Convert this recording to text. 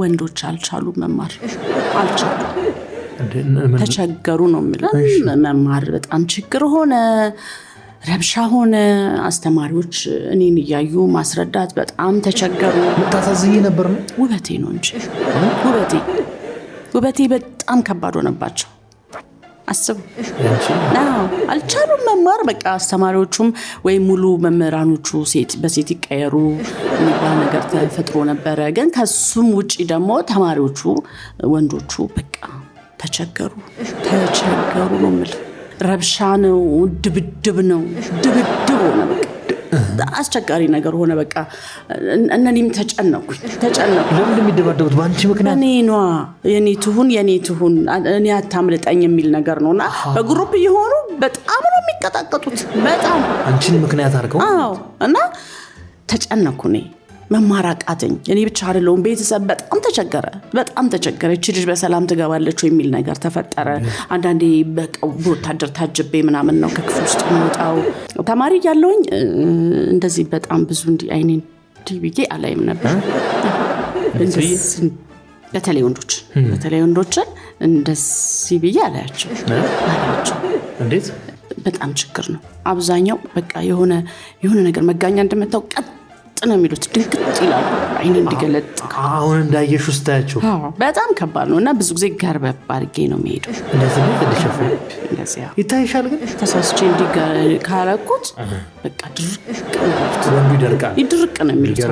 ወንዶች አልቻሉ መማር አልቻሉ ተቸገሩ ነው የሚለው መማር በጣም ችግር ሆነ ረብሻ ሆነ አስተማሪዎች እኔን ያዩ ማስረዳት በጣም ተቸገሩ ታሳዝኝ ነበር ነው ውበቴ ነው እንጂ ውበቴ በጣም ከባድ ሆነባቸው አስብ አልቻሉም መማር በቃ አስተማሪዎቹም ወይ ሙሉ መምህራኖቹ በሴት ይቀየሩ የሚባል ነገር ተፈጥሮ ነበር ግን ከሱም ውጪ ደግሞ ተማሪዎቹ ወንዶቹ በቃ ተቸገሩ ነው ማለት ረብሻ ነው ድብድብ ሆነ በቃ አስቸጋሪ ነገር ሆነ በቃ እነኒም ተጨነቁ ለምን የሚደባደቡት ባንቺ ምክንያት የኔ ትሁን እኔ አታምልጠኝ የሚል ነገር ነውና በግሩፕ እየሆኑ በጣም ነው የሚቀጣቀጡት በጣም አንቺን ምክንያት አድርገው እና ተጨነቁ ነኝ መማራቃተኝ እኔ ብቻ አይደለም ቤተሰብ በጣም ተቸገረ እቺ ልጅ በሰላም ትገባለች የሚል ነገር ተፈጠረ አንዳንዴ በወታደር ታጅቤ ምናምን ነው ከክፍል ውስጥ የምወጣው ተማሪ ያለውኝ እንደዚህ በጣም ብዙ አይኔን ዲቪጌ አላይም ነበር በተለይ ወንዶችን እንደዚህ ብዬ አላያቸው እንዴት በጣም ችግር ነው አብዛኛው በቃ የሆነ ነገር መጋኛ እንደመጣው ነው የሚሉት ድንቅጥ ይላሉ አይኔ እንዲገለጥ አሁን እንዳየሽ ውስጣቸው በጣም ከባድ ነውና ብዙ ጊዜ ገርበብ አድርጌ ነው የሚሄደው እንደዚህ ይታይሻል ግን ተሳስቼ ካላኩት በቃ ድርቅ ወንዱ ይደርቃል ነው የሚሉት